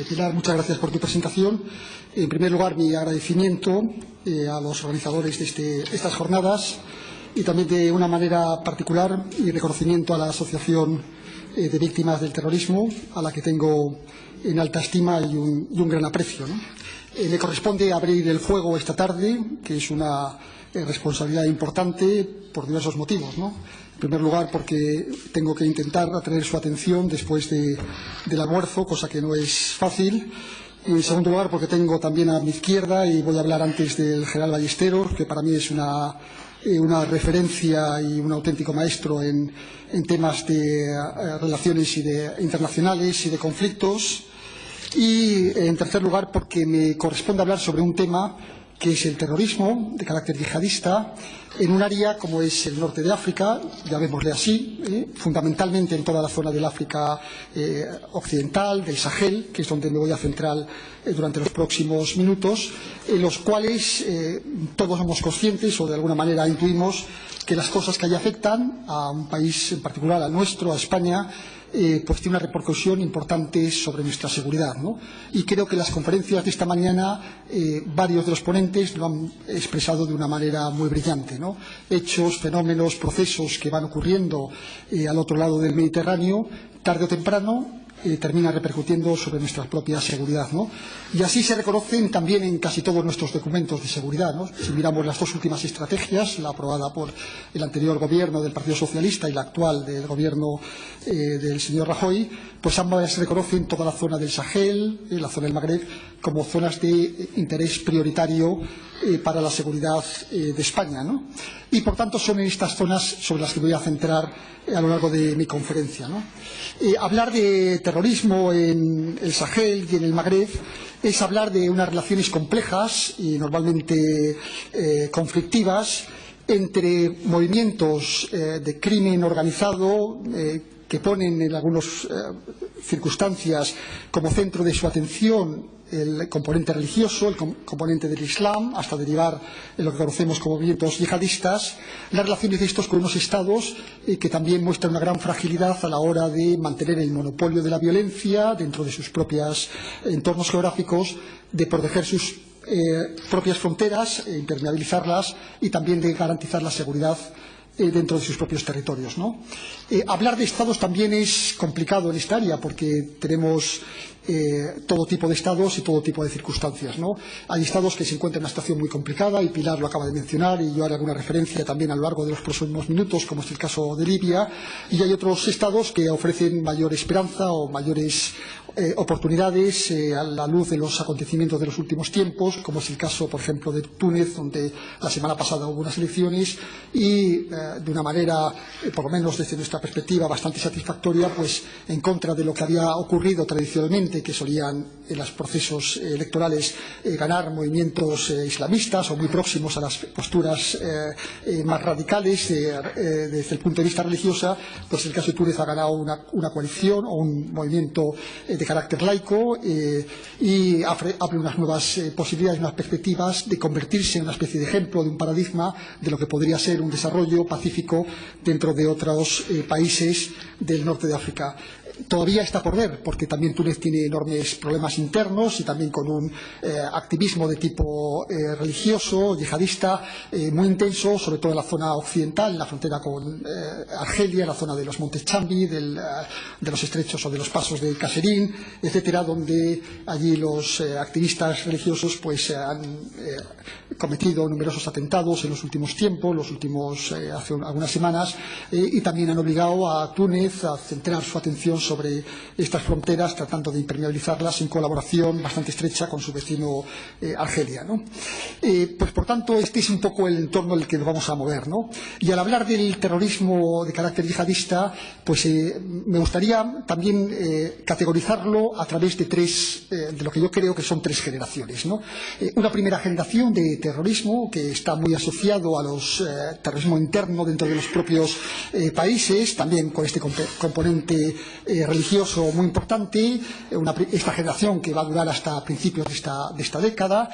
Pilar, muchas gracias por tu presentación. En primer lugar, mi agradecimiento a los organizadores de estas jornadas y también de una manera particular mi reconocimiento a la Asociación de Víctimas del Terrorismo, a la que tengo en alta estima y un gran aprecio, ¿no? Me corresponde abrir el fuego esta tarde, que es una responsabilidad importante por diversos motivos, ¿no? En primer lugar, porque tengo que intentar atraer su atención después del almuerzo, cosa que no es fácil. En segundo lugar, porque tengo también a mi izquierda, y voy a hablar antes del general Ballesteros, que para mí es una referencia y un auténtico maestro en temas de relaciones internacionales y de conflictos. Y, en tercer lugar, porque me corresponde hablar sobre un tema que es el terrorismo de carácter yihadista en un área como es el norte de África, llamémosle así, fundamentalmente en toda la zona del África occidental, del Sahel, que es donde me voy a centrar durante los próximos minutos, en los cuales todos somos conscientes o de alguna manera intuimos que las cosas que allí afectan a un país en particular, al nuestro, a España, pues tiene una repercusión importante sobre nuestra seguridad, ¿no? Y creo que las conferencias de esta mañana, varios de los ponentes lo han expresado de una manera muy brillante, ¿no? Hechos, fenómenos, procesos que van ocurriendo al otro lado del Mediterráneo, tarde o temprano, termina repercutiendo sobre nuestra propia seguridad, ¿no? Y así se reconocen también en casi todos nuestros documentos de seguridad, ¿no? Si miramos las dos últimas estrategias, la aprobada por el anterior gobierno del Partido Socialista y la actual del gobierno del señor Rajoy, pues ambas se reconocen toda la zona del Sahel, la zona del Magreb, como zonas de interés prioritario para la seguridad de España, ¿no? Y, por tanto, son en estas zonas sobre las que voy a centrar a lo largo de mi conferencia, ¿no? Hablar de terrorismo en el Sahel y en el Magreb es hablar de unas relaciones complejas y normalmente conflictivas entre movimientos de crimen organizado que ponen en algunas circunstancias como centro de su atención el componente religioso, el componente del Islam, hasta derivar en lo que conocemos como movimientos yihadistas, las relaciones de estos con unos estados que también muestran una gran fragilidad a la hora de mantener el monopolio de la violencia dentro de sus propios entornos geográficos, de proteger sus propias fronteras, impermeabilizarlas y también de garantizar la seguridad dentro de sus propios territorios, ¿no? Hablar de estados también es complicado en esta área porque tenemos todo tipo de estados y todo tipo de circunstancias, ¿no? Hay estados que se encuentran en una situación muy complicada y Pilar lo acaba de mencionar y yo haré alguna referencia también a lo largo de los próximos minutos, como es el caso de Libia, y hay otros estados que ofrecen mayor esperanza o mayores oportunidades a la luz de los acontecimientos de los últimos tiempos, como es el caso, por ejemplo, de Túnez, donde la semana pasada hubo unas elecciones y de una manera, por lo menos desde nuestra perspectiva, bastante satisfactoria, pues en contra de lo que había ocurrido tradicionalmente, que solían en los procesos electorales ganar movimientos islamistas o muy próximos a las posturas más radicales desde el punto de vista religioso, pues en el caso de Túnez ha ganado una coalición o un movimiento de carácter laico y abre unas nuevas posibilidades, unas perspectivas de convertirse en una especie de ejemplo, de un paradigma de lo que podría ser un desarrollo pacífico dentro de otros países del norte de África. Todavía está por ver, porque también Túnez tiene enormes problemas internos y también con un activismo de tipo religioso, yihadista, muy intenso, sobre todo en la zona occidental, en la frontera con Argelia, en la zona de los Montes Chambi, de los estrechos o de los pasos de Kasserine, etcétera, donde allí los activistas religiosos pues han cometido numerosos atentados en los últimos tiempos, hace algunas semanas, y también han obligado a Túnez a centrar su atención sobre estas fronteras, tratando de impermeabilizarlas en colaboración bastante estrecha con su vecino Argelia, ¿no? Pues por tanto, este es un poco el entorno en el que nos vamos a mover, ¿no? Y al hablar del terrorismo de carácter yihadista, pues me gustaría también categorizarlo a través de lo que yo creo que son tres generaciones, ¿no? Una primera generación de terrorismo que está muy asociado a los terrorismo interno dentro de los propios países, también con este componente religioso muy importante, esta generación que va a durar hasta principios de esta década,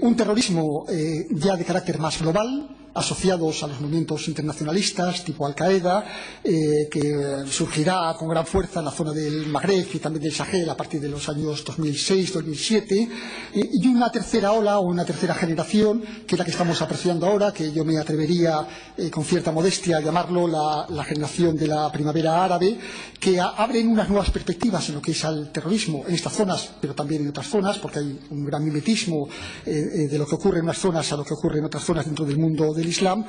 un terrorismo ya de carácter más global, asociados a los movimientos internacionalistas tipo Al-Qaeda, que surgirá con gran fuerza en la zona del Magreb y también del Sahel a partir de los años 2006-2007, y una tercera ola o una tercera generación, que es la que estamos apreciando ahora, que yo me atrevería con cierta modestia a llamarlo la generación de la primavera árabe, que abren unas nuevas perspectivas en lo que es al terrorismo en estas zonas, pero también en otras zonas, porque hay un gran mimetismo de lo que ocurre en unas zonas a lo que ocurre en otras zonas dentro del mundo del Islam,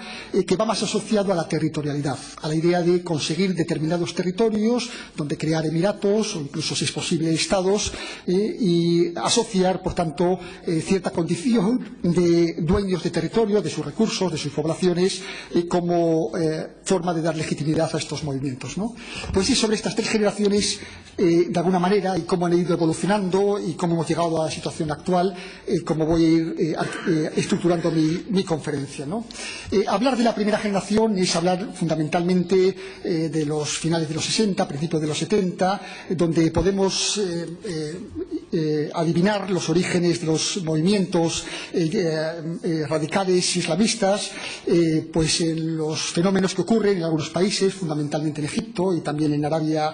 que va más asociado a la territorialidad, a la idea de conseguir determinados territorios donde crear emiratos o incluso, si es posible, estados, y asociar, por tanto, cierta condición de dueños de territorio, de sus recursos, de sus poblaciones, como forma de dar legitimidad a estos movimientos, ¿no? Pues es sobre estas tres generaciones, de alguna manera, y cómo han ido evolucionando y cómo hemos llegado a la situación actual, como voy a ir estructurando mi conferencia, ¿no? Hablar de la primera generación es hablar fundamentalmente de los finales de los 60, principios de los 70, donde podemos adivinar los orígenes de los movimientos radicales islamistas, pues en los fenómenos que ocurren en algunos países, fundamentalmente en Egipto y también en Arabia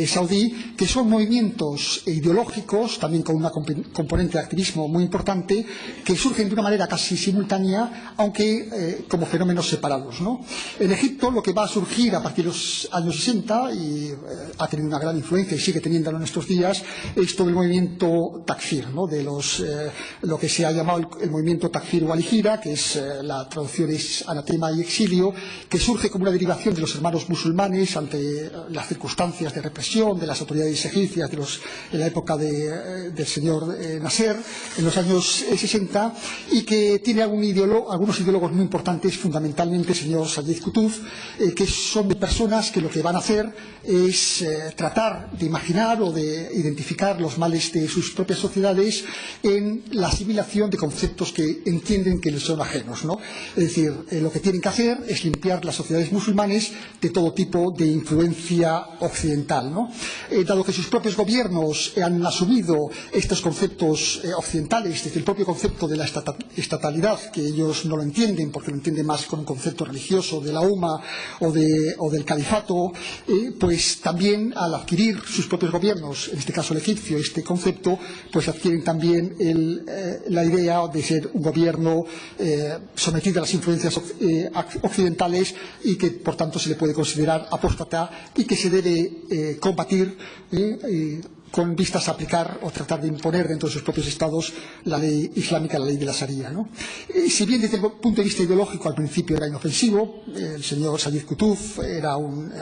Saudí, que son movimientos ideológicos, también con una componente de activismo muy importante, que surgen de una manera casi simultánea, aunque como fenómenos separados, ¿no? En Egipto lo que va a surgir a partir de los años 60, y ha tenido una gran influencia y sigue teniéndolo en estos días, es todo el movimiento Takfir, ¿no? De lo que se ha llamado el movimiento Takfir o Al-Hijra, que es la traducción es anatema y exilio, que surge como una derivación de los hermanos musulmanes ante las circunstancias de represión de las autoridades egipcias en la época del señor Nasser, en los años 60, y que tiene algunos ideólogos muy importantes, fundamentalmente el señor Sayed Qutb, que son personas que lo que van a hacer es tratar de imaginar o de identificar los males de sus propias sociedades en la asimilación de conceptos que entienden que les son ajenos, ¿no? Es decir, lo que tienen que hacer es limpiar las sociedades musulmanes de todo tipo de influencia occidental, ¿no? Dado que sus propios gobiernos han asumido estos conceptos occidentales desde el propio concepto de la estatalidad, que ellos no lo entienden porque lo entienden más con un concepto religioso de la UMA o del califato, pues también al adquirir sus propios gobiernos, en este caso el egipcio, este concepto, pues adquieren también la idea de ser un gobierno sometido a las influencias occidentales y que por tanto se le puede considerar apóstata y que se debe combatir con vistas a aplicar o tratar de imponer dentro de sus propios estados la ley islámica, la ley de la Sharia, ¿no? Si bien desde el punto de vista ideológico al principio era inofensivo, el señor Sayed Qutb era un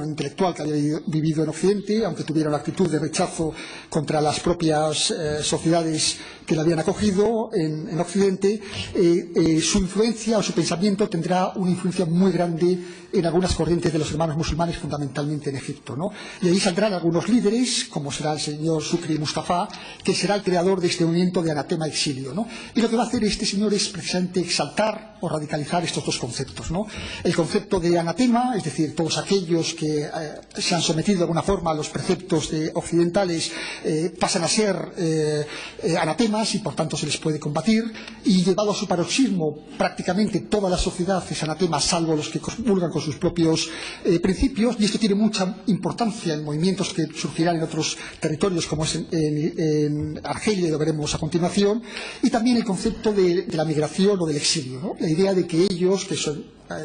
intelectual que había vivido en Occidente, aunque tuviera una actitud de rechazo contra las propias sociedades que la habían acogido en Occidente, su influencia o su pensamiento tendrá una influencia muy grande en algunas corrientes de los hermanos musulmanes, fundamentalmente en Egipto, ¿no? Y ahí saldrán algunos líderes, como será el señor Shukri Mustafa, que será el creador de este movimiento de anatema exilio, ¿no? Y lo que va a hacer este señor es precisamente exaltar o radicalizar estos dos conceptos, ¿no? El concepto de anatema, es decir, todos aquellos que se han sometido de alguna forma a los preceptos occidentales pasan a ser anatemas y por tanto se les puede combatir, y llevado a su paroxismo prácticamente toda la sociedad es anatema salvo los que comulgan con sus propios principios, y esto tiene mucha importancia en movimientos que surgirán en otros territorios como es en Argelia, y lo veremos a continuación, y también el concepto de la migración o del exilio, ¿no? La idea de que ellos, que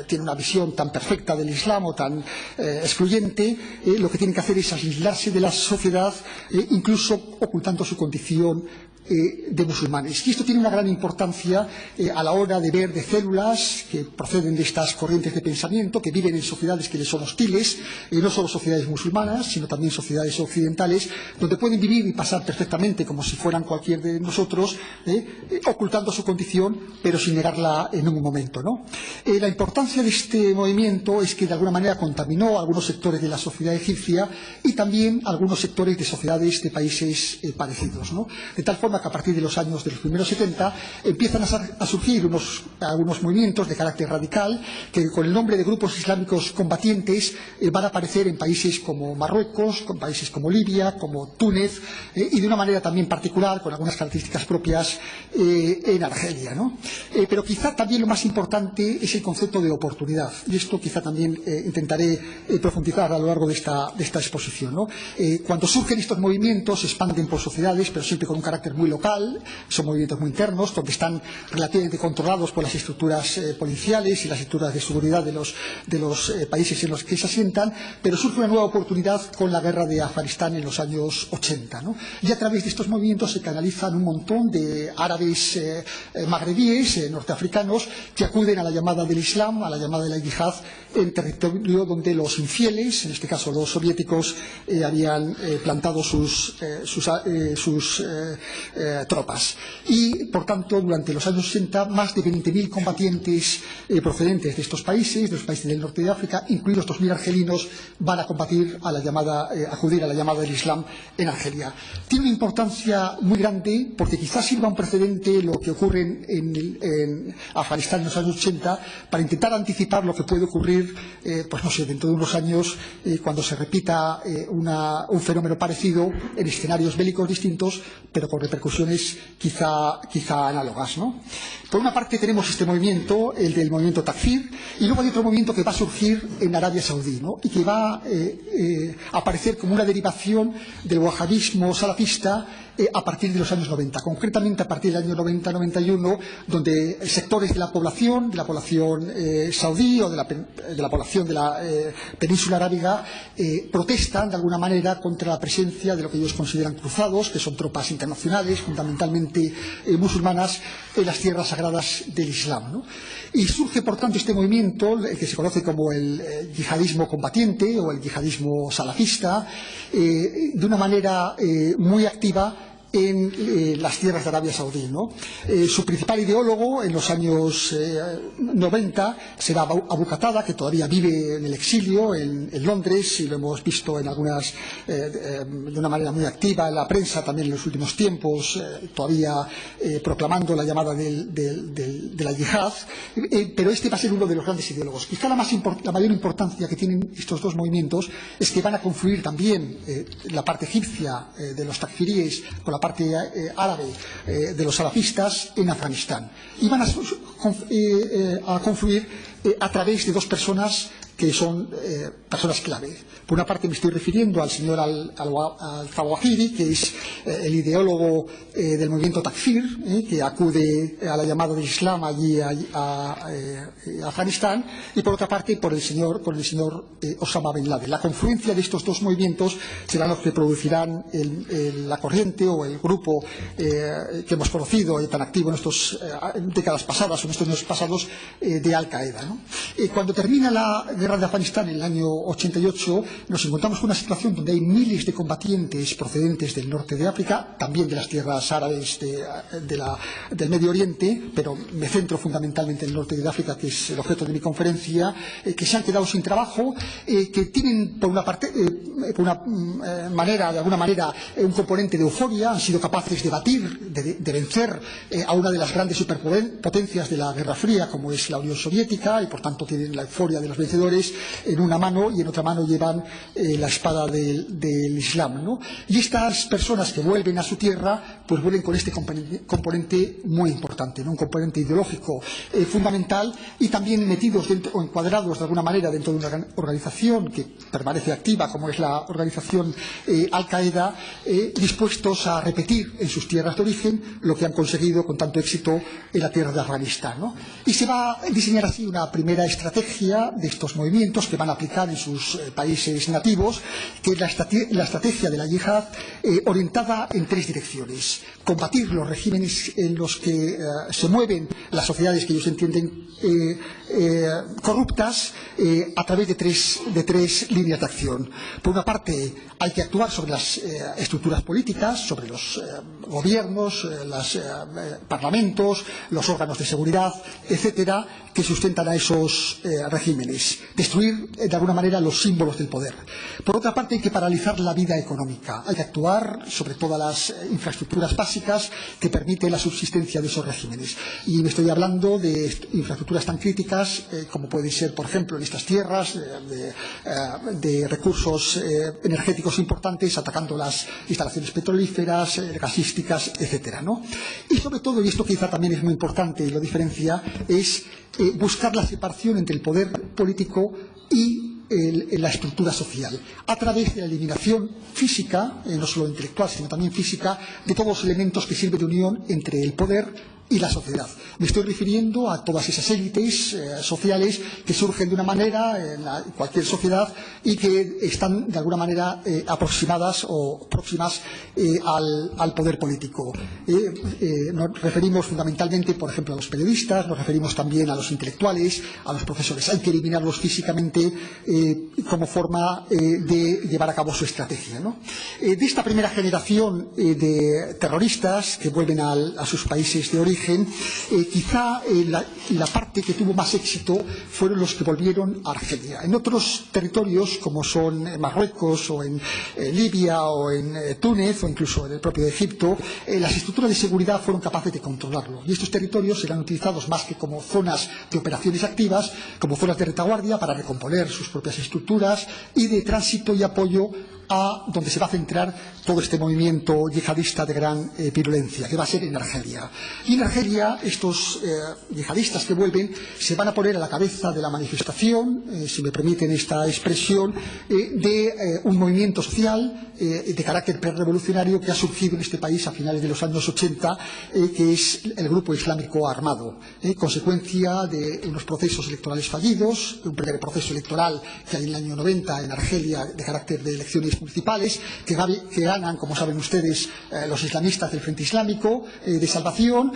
tienen una visión tan perfecta del Islam o tan excluyente, lo que tienen que hacer es aislarse de la sociedad, incluso ocultando su condición de musulmanes. Y esto tiene una gran importancia a la hora de ver de células que proceden de estas corrientes de pensamiento, que viven en sociedades que les son hostiles, no solo sociedades musulmanas, sino también sociedades occidentales, donde pueden vivir y pasar perfectamente como si fueran cualquier de nosotros, ocultando su condición, pero sin negarla en un momento, ¿no? La importancia de este movimiento es que de alguna manera contaminó a algunos sectores de la sociedad egipcia y también a algunos sectores de sociedades de países parecidos, ¿no? De tal forma que a partir de los años de los primeros 70 empiezan a surgir algunos movimientos de carácter radical que con el nombre de grupos islámicos combatientes van a aparecer en países como Marruecos, con países como Libia, como como Túnez, y de una manera también particular, con algunas características propias, en Argelia, ¿no? Pero quizá también lo más importante es el concepto de oportunidad, y esto quizá también intentaré profundizar a lo largo de esta exposición, ¿no? Cuando surgen estos movimientos, se expanden por sociedades, pero siempre con un carácter muy local, son movimientos muy internos, donde están relativamente controlados por las estructuras policiales y las estructuras de seguridad de los países en los que se asientan, pero surge una nueva oportunidad con la guerra de Afganistán en los años 80, ¿no? Y a través de estos movimientos se canalizan un montón de árabes magrebíes, norteafricanos, que acuden a la llamada del Islam, a la llamada de la yihad, en territorio donde los infieles, en este caso los soviéticos, habían plantado sus tropas. Y, por tanto, durante los años 60, más de 20.000 combatientes procedentes de estos países, de los países del norte de África, incluidos 2.000 argelinos, van a acudir a la llamada del Islam en Argelia. Tiene una importancia muy grande porque quizás sirva un precedente lo que ocurre en Afganistán en los años 80 para intentar anticipar lo que puede ocurrir, pues no sé, dentro de unos años, cuando se repita un fenómeno parecido en escenarios bélicos distintos, pero con repercusiones quizá análogas, ¿no? Por una parte tenemos este movimiento, el del movimiento Takfir, y luego hay otro movimiento que va a surgir en Arabia Saudí, ¿no? Y que va a aparecer como una derivación del wahabismo salafista a partir de los años 90, concretamente a partir del año 90-91, donde sectores de la población saudí o de la población de la península arábiga protestan de alguna manera contra la presencia de lo que ellos consideran cruzados, que son tropas internacionales, fundamentalmente musulmanas, en las tierras sagradas del Islam, ¿no? Y surge, por tanto, este movimiento, que se conoce como el yihadismo combatiente o el yihadismo salafista, de una manera muy activa en las tierras de Arabia Saudí, ¿no? Su principal ideólogo en los años 90 será Abu Qatada, que todavía vive en el exilio en Londres, y lo hemos visto en algunas de una manera muy activa en la prensa también en los últimos tiempos, todavía proclamando la llamada de la yihad, pero este va a ser uno de los grandes ideólogos. Quizá la mayor importancia que tienen estos dos movimientos es que van a confluir también la parte egipcia de los takfiríes con la parte árabe de los salafistas en Afganistán, y van a confluir a través de dos personas que son personas clave. Por una parte me estoy refiriendo al señor al-Zawahiri, que es el ideólogo del movimiento Takfir, que acude a la llamada del Islam allí a Afganistán, y por otra parte por el señor Osama Bin Laden. La confluencia de estos dos movimientos serán los que producirán la corriente o el grupo que hemos conocido tan activo en estas décadas pasadas o en estos años pasados de Al-Qaeda, ¿no? Cuando termina la guerra de Afganistán en el año 88, nos encontramos con una situación donde hay miles de combatientes procedentes del norte de África, también de las tierras árabes del Medio Oriente, pero me centro fundamentalmente en el norte de África, que es el objeto de mi conferencia, que se han quedado sin trabajo, que tienen por una parte, de alguna manera, un componente de euforia, han sido capaces de batir, de vencer a una de las grandes superpotencias de la Guerra Fría, como es la Unión Soviética, y por tanto tienen la euforia de los vencedores en una mano, y en otra mano llevan la espada del Islam, ¿no? Y estas personas que vuelven a su tierra, pues vuelven con este componente muy importante, ¿no? Un componente ideológico fundamental, y también metidos dentro, o encuadrados de alguna manera dentro de una organización que permanece activa, como es la organización Al-Qaeda, dispuestos a repetir en sus tierras de origen lo que han conseguido con tanto éxito en la tierra de Afganistán, ¿no? Y se va a diseñar así una primera estrategia de estos movimientos que van a aplicar en sus países nativos, que es la estrategia de la yihad orientada en tres direcciones: combatir los regímenes en los que se mueven las sociedades que ellos entienden corruptas, a través de tres líneas de acción. Por una parte, hay que actuar sobre las estructuras políticas, sobre los gobiernos, los parlamentos, los órganos de seguridad, etcétera, que sustentan a esos regímenes. destruir de alguna manera los símbolos del poder. Por otra parte, hay que paralizar la vida económica, hay que actuar sobre todas las infraestructuras básicas que permiten la subsistencia de esos regímenes. Y me estoy hablando de infraestructuras tan críticas como puede ser, por ejemplo, en estas tierras, de recursos energéticos importantes, atacando las instalaciones petrolíferas, gasísticas, etcétera, ¿no? Y sobre todo, y esto quizá también es muy importante y lo diferencia, es buscar la separación entre el poder político y la estructura social, a través de la eliminación física, no solo intelectual, sino también física, de todos los elementos que sirven de unión entre el poder y la sociedad. Me estoy refiriendo a todas esas élites sociales que surgen de una manera en cualquier sociedad y que están de alguna manera aproximadas o próximas al poder político. Nos referimos fundamentalmente, por ejemplo, a los periodistas, nos referimos también a los intelectuales, a los profesores. Hay que eliminarlos físicamente como forma de llevar a cabo su estrategia, ¿no? De esta primera generación de terroristas que vuelven a sus países de origen, quizá la parte que tuvo más éxito fueron los que volvieron a Argelia. En otros territorios, como son Marruecos o en Libia o en Túnez o incluso en el propio Egipto, las estructuras de seguridad fueron capaces de controlarlo. Y estos territorios eran utilizados más que como zonas de operaciones activas, como zonas de retaguardia para recomponer sus propias estructuras y de tránsito y apoyo a donde se va a centrar todo este movimiento yihadista de gran virulencia, que va a ser en Argelia. Y en Argelia, estos yihadistas que vuelven se van a poner a la cabeza de la manifestación, si me permiten esta expresión, de un movimiento social de carácter prerevolucionario que ha surgido en este país a finales de los años 80, que es el Grupo Islámico Armado, consecuencia de unos procesos electorales fallidos, un primer proceso electoral que hay en el año 90 en Argelia de carácter de elecciones municipales, que ganan, como saben ustedes, los islamistas del Frente Islámico de Salvación,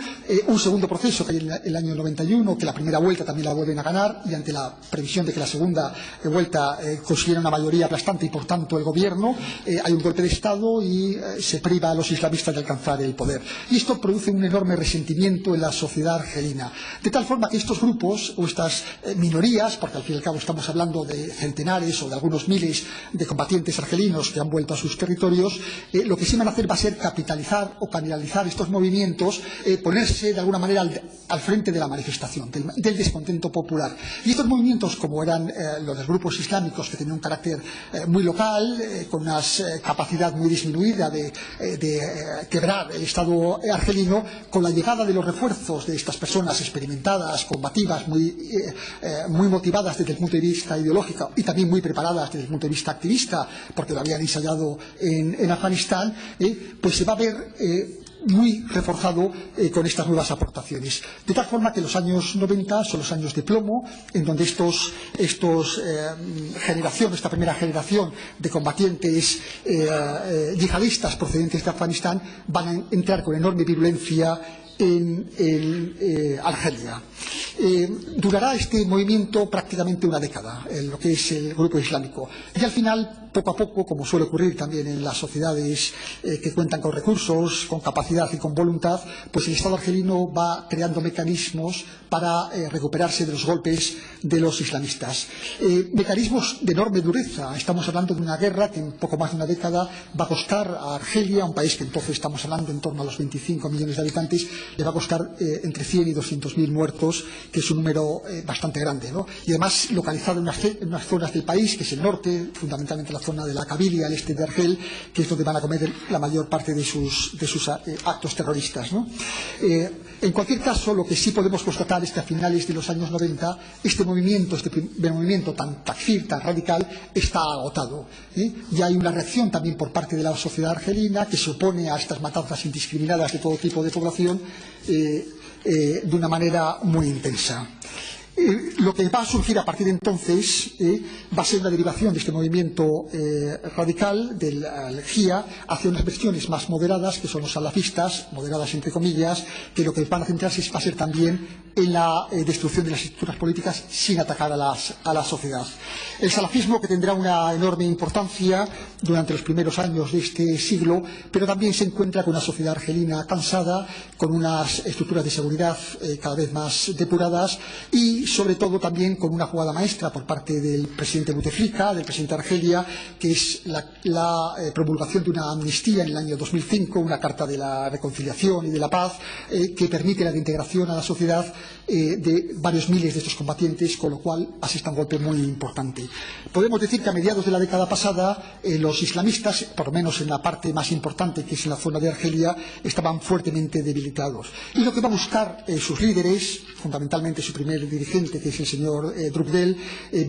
un segundo proceso que hay en el año 91, que la primera vuelta también la vuelven a ganar, y ante la previsión de que la segunda vuelta consiguiera una mayoría aplastante y por tanto el gobierno, hay un golpe de Estado y se priva a los islamistas de alcanzar el poder. Y esto produce un enorme resentimiento en la sociedad argelina, de tal forma que estos grupos o estas minorías, porque al fin y al cabo estamos hablando de centenares o de algunos miles de combatientes argelinos que han vuelto a sus territorios, lo que sí van a hacer va a ser capitalizar o canalizar estos movimientos, ponerse de alguna manera al frente de la manifestación, del descontento popular. Y estos movimientos, como eran los de grupos islámicos que tenían un carácter muy local, con una capacidad muy disminuida de quebrar el Estado argelino, con la llegada de los refuerzos de estas personas experimentadas, combativas, muy motivadas desde el punto de vista ideológico y también muy preparadas desde el punto de vista activista, porque lo habían ensayado en Afganistán, pues se va a ver muy reforzado con estas nuevas aportaciones. De tal forma que los años 90 son los años de plomo, en donde esta primera generación de combatientes yihadistas procedentes de Afganistán van a entrar con enorme virulencia en Argelia. Durará este movimiento prácticamente una década, en lo que es el grupo islámico. Y al final, poco a poco, como suele ocurrir también en las sociedades que cuentan con recursos, con capacidad y con voluntad, pues el Estado argelino va creando mecanismos para recuperarse de los golpes de los islamistas. Mecanismos de enorme dureza. Estamos hablando de una guerra que en poco más de una década va a costar a Argelia, un país que entonces estamos hablando en torno a los 25 millones de habitantes, le va a costar entre 100 y 200.000 muertos, que es un número bastante grande, ¿no? Y además localizado en unas zonas del país, que es el norte, fundamentalmente la zona de la Kabilia, al este de Argel, que es donde van a cometer la mayor parte de sus actos terroristas, ¿no? En cualquier caso, lo que sí podemos constatar es que a finales de los años 90 este primer movimiento tan takfir, tan radical, está agotado, y hay una reacción también por parte de la sociedad argelina que se opone a estas matanzas indiscriminadas de todo tipo de población de una manera muy intensa. Lo que va a surgir a partir de entonces va a ser la derivación de este movimiento radical del Shia hacia unas versiones más moderadas, que son los salafistas, moderadas entre comillas, que lo que van a centrarse va a ser también en la destrucción de las estructuras políticas sin atacar a la sociedad. El salafismo, que tendrá una enorme importancia durante los primeros años de este siglo, pero también se encuentra con una sociedad argelina cansada, con unas estructuras de seguridad cada vez más depuradas y y sobre todo también con una jugada maestra por parte del presidente Bouteflika, del presidente de Argelia, que es la promulgación de una amnistía en el año 2005, una carta de la reconciliación y de la paz, que permite la reintegración a la sociedad de varios miles de estos combatientes, con lo cual asesta un golpe muy importante. Podemos decir que a mediados de la década pasada los islamistas, por lo menos en la parte más importante, que es en la zona de Argelia, estaban fuertemente debilitados. Y lo que va a buscar sus líderes, fundamentalmente su primer dirigente, que es el señor Drukdel,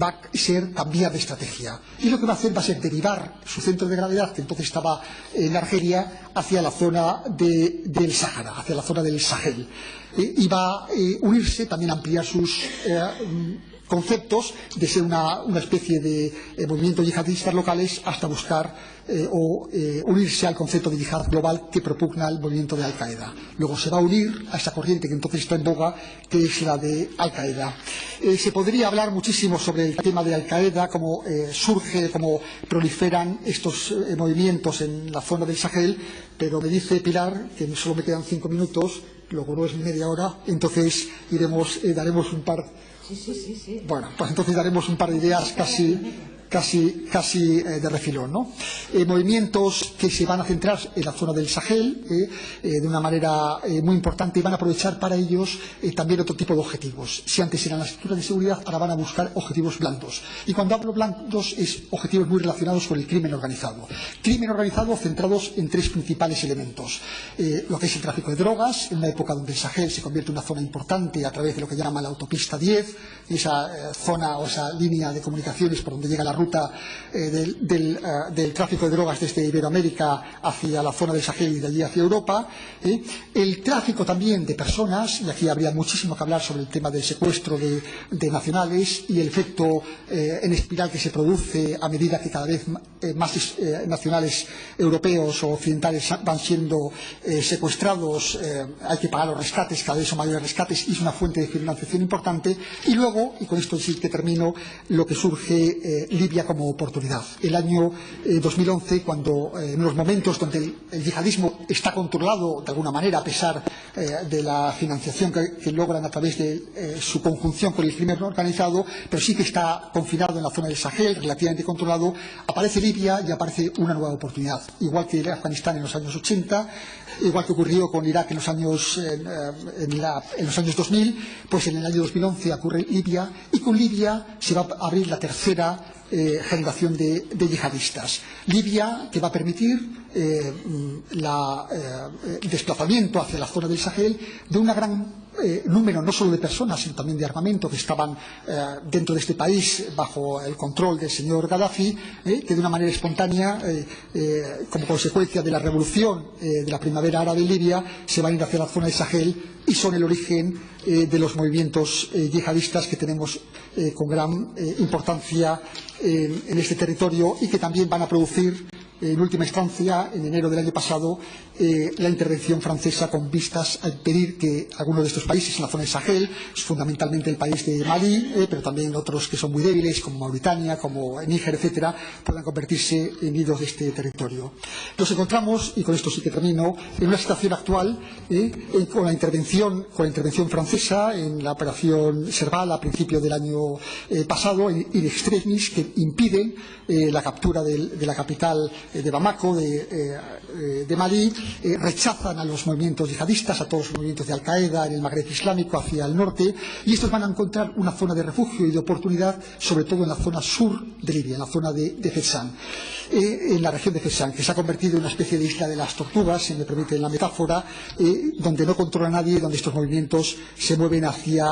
va a ser cambiar de estrategia. Y lo que va a hacer va a ser derivar su centro de gravedad, que entonces estaba en Argelia, hacia la zona del Sáhara, hacia la zona del Sahel. Y va a unirse, también ampliar sus conceptos de ser una especie de movimientos yihadistas locales hasta buscar unirse al concepto de yihad global que propugna el movimiento de Al-Qaeda. Luego se va a unir a esa corriente que entonces está en boga, que es la de Al-Qaeda. Se podría hablar muchísimo sobre el tema de Al-Qaeda, cómo surge, cómo proliferan estos movimientos en la zona del Sahel, pero me dice Pilar que solo me quedan 5 minutos, luego no es media hora, entonces daremos un par. Sí. Bueno, pues entonces daremos un par de ideas casi de refilón, ¿no? Movimientos que se van a centrar en la zona del Sahel de una manera muy importante, y van a aprovechar para ellos también otro tipo de objetivos. Si antes eran las estructuras de seguridad, ahora van a buscar objetivos blandos. Y cuando hablo blandos, es objetivos muy relacionados con el crimen organizado. Crimen organizado centrados en 3 principales elementos. Lo que es el tráfico de drogas, en una época donde el Sahel se convierte en una zona importante a través de lo que llama la autopista 10, esa zona o esa línea de comunicaciones por donde llega la ruta del tráfico de drogas desde Iberoamérica hacia la zona del Sahel y de allí hacia Europa. El tráfico también de personas, y aquí habría muchísimo que hablar sobre el tema del secuestro de nacionales y el efecto en espiral que se produce a medida que cada vez más nacionales europeos o occidentales van siendo secuestrados. Hay que pagar los rescates, cada vez son mayores rescates, y es una fuente de financiación importante. Y luego, y con esto sí que termino, lo que surge Libia como oportunidad. El año 2011, cuando en los momentos donde el yihadismo está controlado de alguna manera, a pesar de la financiación que logran a través de su conjunción con el crimen organizado, pero sí que está confinado en la zona del Sahel, relativamente controlado, aparece Libia y aparece una nueva oportunidad. Igual que Afganistán en los años 80, igual que ocurrió con Irak en los años 2000, pues en el año 2011 ocurre Libia, y con Libia se va a abrir la tercera generación de yihadistas. Libia, que va a permitir el desplazamiento hacia la zona del Sahel de una gran número, no solo de personas, sino también de armamento, que estaban dentro de este país bajo el control del señor Gaddafi, que de una manera espontánea, como consecuencia de la revolución de la primavera árabe en Libia, se van a ir hacia la zona del Sahel, y son el origen de los movimientos yihadistas que tenemos con gran importancia en este territorio, y que también van a producir en última instancia, en enero del año pasado, la intervención francesa con vistas a impedir que algunos de estos países en la zona del Sahel, fundamentalmente el país de Malí, pero también otros que son muy débiles, como Mauritania, como Níger, etcétera, puedan convertirse en nidos de este territorio. Nos encontramos, y con esto sí que termino, en una situación actual con la intervención francesa en la operación Serval a principios del año pasado, in extremis, que impiden la captura de la capital de Bamako, de Malí, rechazan a los movimientos yihadistas, a todos los movimientos de Al-Qaeda en el Magreb islámico hacia el norte, y estos van a encontrar una zona de refugio y de oportunidad, sobre todo en la zona sur de Libia, en la zona de Fezzan, en la región de Fezzan, que se ha convertido en una especie de isla de las tortugas, si me permiten la metáfora, donde no controla nadie, donde estos movimientos se mueven hacia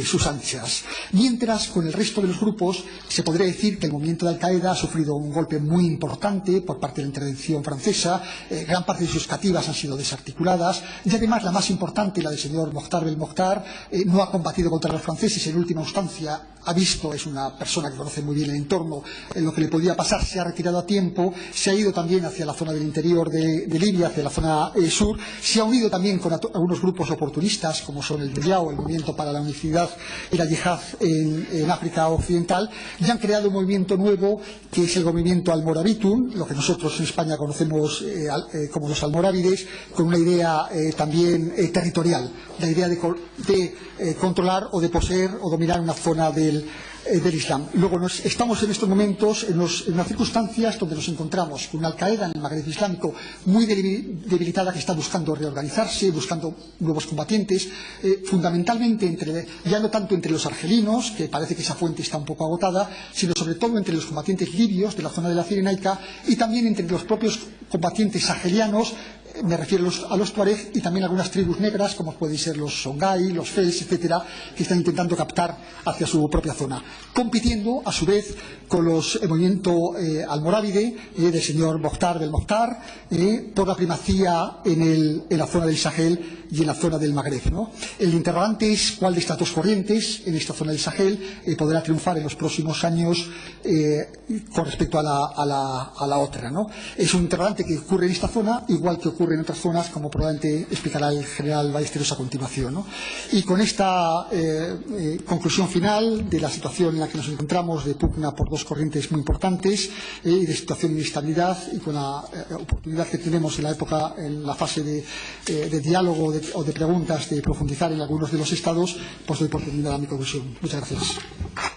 sus anchas. Mientras, con el resto de los grupos, se podría decir que el movimiento de Al-Qaeda ha sufrido un golpe muy importante por parte de la intervención francesa. Gran parte de sus cativas han sido desarticuladas, y además la más importante, la del señor Mokhtar Belmokhtar, no ha combatido contra los franceses, en última instancia ha visto, es una persona que conoce muy bien el entorno, en lo que le podía pasar, se ha retirado a tiempo, se ha ido también hacia la zona del interior de Libia, hacia la zona sur, se ha unido también con algunos grupos oportunistas, como son el Diyao, el Movimiento para la Unicidad y la Yihad en África Occidental, y han creado un movimiento nuevo que es el movimiento almorabitun, lo que nosotros en España conocemos como los almorávides, con una idea también territorial, la idea de controlar o de poseer o dominar una zona del Islam. Luego estamos en estos momentos en unas circunstancias donde nos encontramos con una Al-Qaeda en el Magreb Islámico muy debilitada, que está buscando reorganizarse, buscando nuevos combatientes, fundamentalmente ya no tanto entre los argelinos, que parece que esa fuente está un poco agotada, sino sobre todo entre los combatientes libios de la zona de la Cirenaica y también entre los propios combatientes sahelianos. Me refiero a los tuareg y también a algunas tribus negras, como pueden ser los songhai, los fels, etcétera, que están intentando captar hacia su propia zona, compitiendo a su vez con el movimiento almorávide del señor Mokhtar del Mokhtar por la primacía en la zona del Sahel y en la zona del Magreb, ¿no? El interrogante es cuál de estas dos corrientes en esta zona del Sahel podrá triunfar en los próximos años con respecto a la otra, ¿no? Es un interrogante que ocurre en esta zona, igual que ocurre en otras zonas, como probablemente explicará el general Ballesteros a continuación, ¿no? Y con esta conclusión final de la situación en la que nos encontramos, de pugna por dos corrientes muy importantes y de situación de inestabilidad, y con la oportunidad que tenemos en la fase de diálogo o de preguntas, de profundizar en algunos de los estados, pues doy por terminada mi conclusión. Muchas gracias.